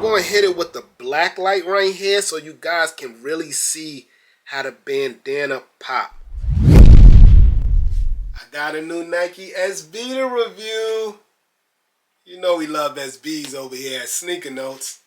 going to hit it with the black light right here so you guys can really see how the bandana pop. I got a new Nike SB to review. You know we love SBs over here at Sneaker Notes.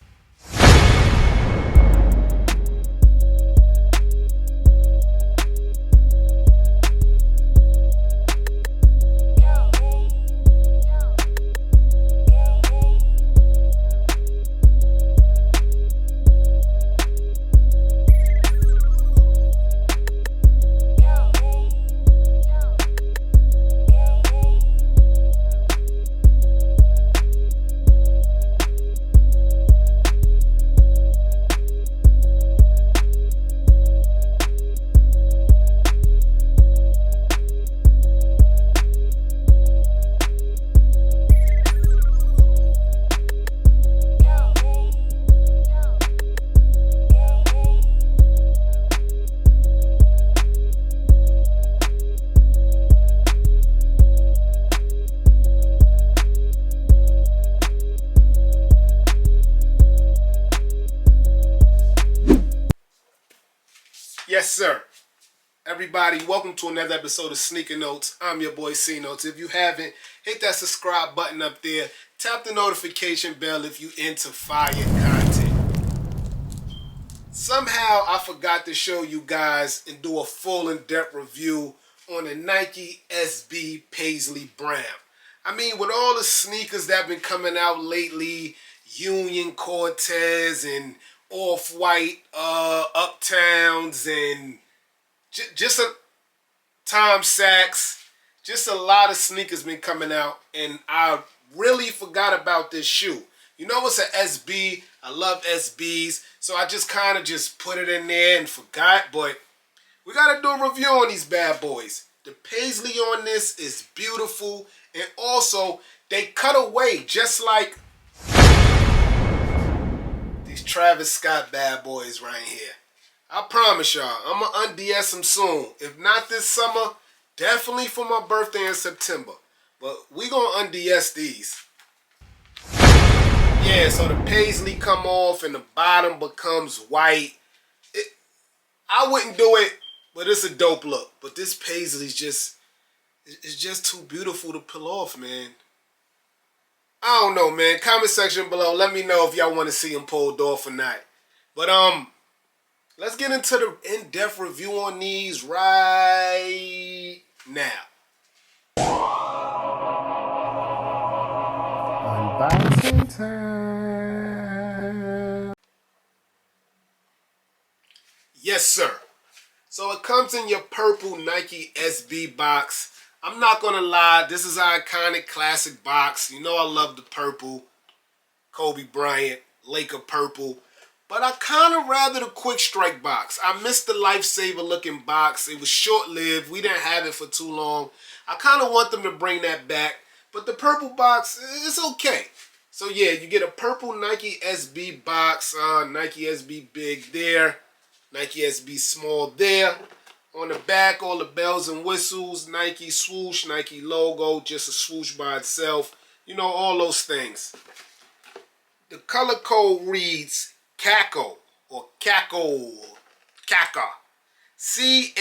Yes, sir. Everybody, welcome to another episode of Sneaker Notes. I'm your boy C Notes. If you haven't, hit that subscribe button up there. Tap the notification bell if you into fire content. Somehow I forgot to show you guys and do a full in-depth review on the Nike SB Paisley Brown. I mean, with all the sneakers that have been coming out lately, Union Cortez and Off-White Uptowns and just a Tom Sachs, just a lot of sneakers been coming out, and I really forgot about this shoe. You know, it's an SB. I love SBs, so I just kind of just put it in there and forgot, but we got to do a review on these bad boys. The Paisley on this is beautiful, and also they cut away just like Travis Scott bad boys right here. I promise y'all, I'm gonna unds them soon. If not this summer, definitely for my birthday in September. But we gonna unds these. Yeah, so the Paisley come off and the bottom becomes white. I wouldn't do it, but it's a dope look. But this Paisley's it's just too beautiful to pull off, man. I don't know, man. Comment section below. Let me know if y'all want to see him pulled off or not. But let's get into the in-depth review on these right now. Unboxing time. Yes, sir. So it comes in your purple Nike SB box. I'm not going to lie, this is an iconic classic box. You know I love the purple. Kobe Bryant, Laker purple. But I kind of rather the quick strike box. I missed the lifesaver looking box. It was short-lived. We didn't have it for too long. I kind of want them to bring that back. But the purple box, it's okay. So yeah, you get a purple Nike SB box. Nike SB big there. Nike SB small there. On the back, all the bells and whistles, Nike swoosh, Nike logo, just a swoosh by itself. You know, all those things. The color code reads CACO or CACO. CACA. C-A-C-A-O.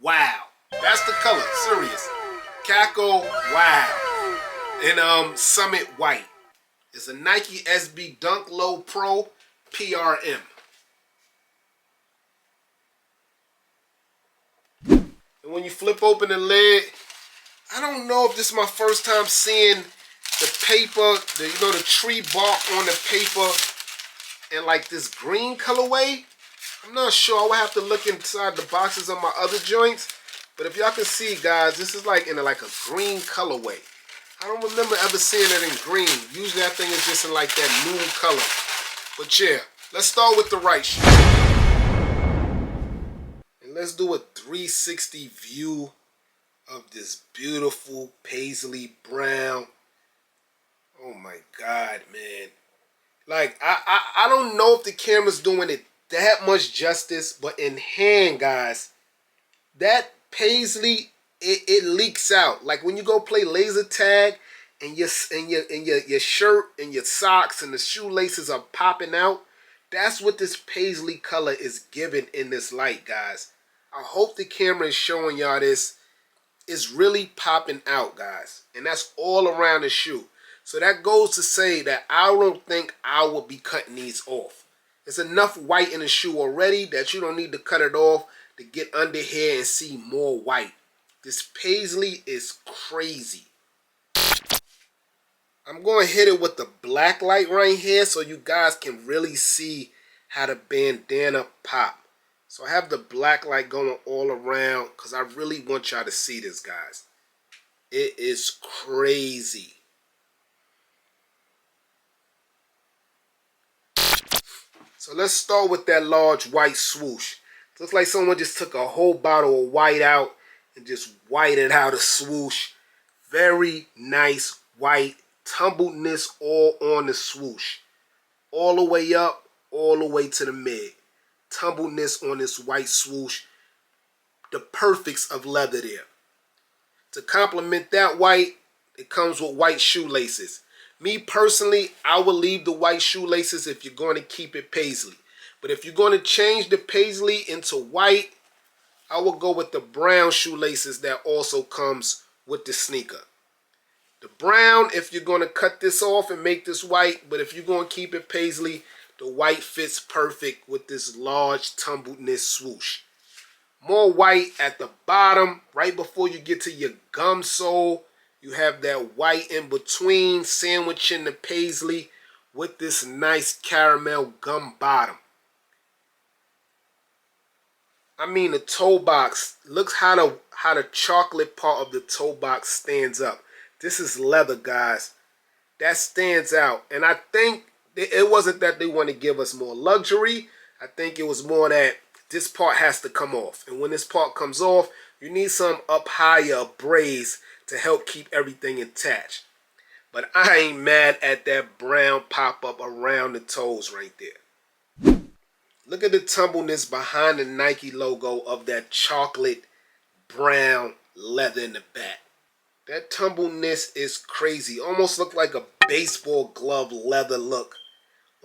Wow. That's the color. Serious. CACO. Wow. And Summit White. It's a Nike SB Dunk Low Pro PRM. And when you flip open the lid, I don't know if this is my first time seeing the paper, the tree bark on the paper in like this green colorway. I'm not sure. I would have to look inside the boxes of my other joints. But if y'all can see, guys, this is like in a green colorway. I don't remember ever seeing it in green. Usually I think it's just in like that nude color. But yeah, let's start with the right shoe. Let's do a 360 view of this beautiful Paisley Brown. Oh my God, man. Like, I don't know if the camera's doing it that much justice, but in hand, guys, that Paisley, it leaks out. Like when you go play laser tag and your shirt and your socks and the shoelaces are popping out, that's what this paisley color is giving in this light, guys. I hope the camera is showing y'all this. It's really popping out, guys, and that's all around the shoe. So that goes to say that I don't think I will be cutting these off. There's enough white in the shoe already that you don't need to cut it off to get under here and see more white. This paisley is crazy. I'm going to hit it with the black light right here so you guys can really see how the bandana pop. So I have the black light going all around because I really want y'all to see this, guys. It is crazy. So let's start with that large white swoosh. Looks like someone just took a whole bottle of white out and just whited out a swoosh. Very nice white tumbledness all on the swoosh. All the way up, all the way to the mid. Tumbledness on this white swoosh. The perfects of leather there. To complement that white, it comes with white shoelaces. Me personally, I will leave the white shoelaces if you're going to keep it paisley. But if you're going to change the paisley into white, I will go with the brown shoelaces that also comes with the sneaker. The brown, if you're going to cut this off and make this white, but if you're going to keep it paisley, the white fits perfect with this large tumbledness swoosh. More white at the bottom, right before you get to your gum sole. You have that white in between, sandwiching the paisley with this nice caramel gum bottom. I mean, the toe box, looks how the chocolate part of the toe box stands up. This is leather, guys. That stands out. And I think it wasn't that they want to give us more luxury. I think it was more that this part has to come off. And when this part comes off, you need some up higher braids to help keep everything attached. But I ain't mad at that brown pop-up around the toes right there. Look at the tumbleness behind the Nike logo of that chocolate brown leather in the back. That tumbleness is crazy. Almost look like a baseball glove leather look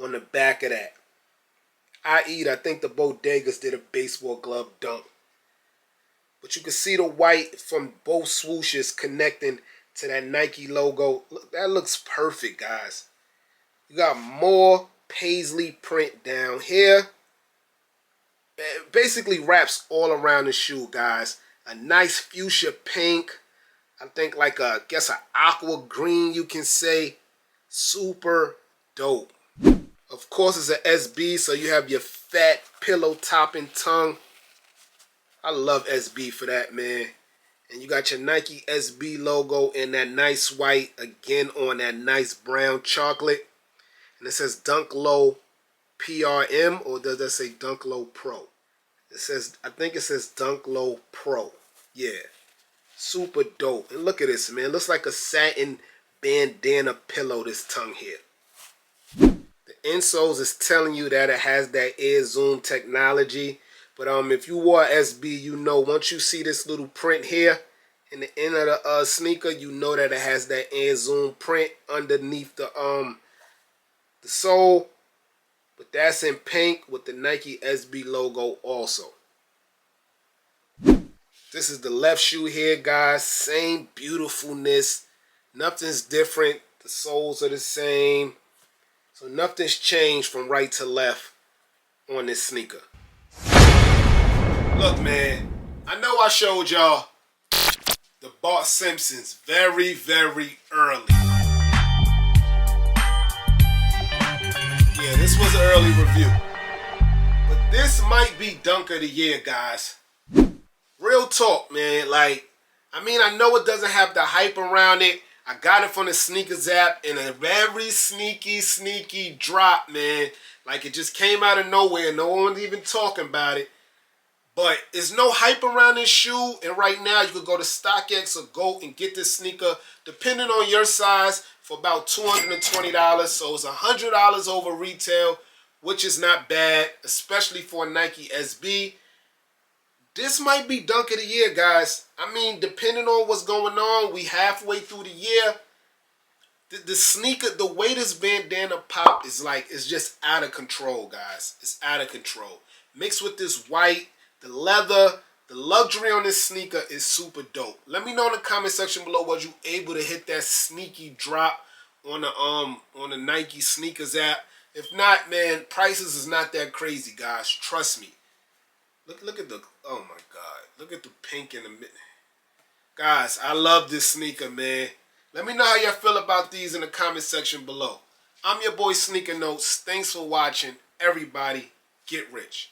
on the back of that. I think the Bodegas did a baseball glove dunk. But you can see the white from both swooshes connecting to that Nike logo. Look, that looks perfect, guys. You got more paisley print down here. It basically wraps all around the shoe, guys. A nice fuchsia pink. I think like a, guess an aqua green, you can say. Super dope. Of course, it's an SB, so you have your fat pillow topping tongue. I love SB for that, man. And you got your Nike SB logo in that nice white, again on that nice brown chocolate. And it says Dunk Low PRM, or does that say Dunk Low Pro? It says, I think it says Dunk Low Pro. Yeah. Super dope. And look at this, man. Looks like a satin bandana pillow, this tongue here. The insoles is telling you that it has that air zoom technology. But if you wore SB, you know once you see this little print here in the end of the sneaker, you know that it has that air zoom print underneath the sole. But that's in pink with the Nike SB logo also. This is the left shoe here, guys. Same beautifulness. Nothing's different. The soles are the same. So nothing's changed from right to left on this sneaker. Look, man. I know I showed y'all the Bart Simpsons very, very early. Yeah, this was an early review. But this might be Dunk of the Year, guys. Real talk, man. Like, I mean, I know it doesn't have the hype around it. I got it from the Sneakers app in a very sneaky drop, man. Like, it just came out of nowhere. No one's even talking about it. But there's no hype around this shoe. And right now, you could go to StockX or GOAT and get this sneaker, depending on your size, for about $220. So it's $100 over retail, which is not bad, especially for a Nike SB. This might be Dunk of the Year, guys. I mean, depending on what's going on, we halfway through the year. The sneaker, the way this bandana pop is like, it's just out of control, guys. It's out of control. Mixed with this white, the leather, the luxury on this sneaker is super dope. Let me know in the comment section below, was you able to hit that sneaky drop on the Nike sneakers app? If not, man, prices is not that crazy, guys. Trust me. Look at the, oh my God. Look at the pink in the mid. Guys, I love this sneaker, man. Let me know how y'all feel about these in the comment section below. I'm your boy Sneaker Notes. Thanks for watching. Everybody, get rich.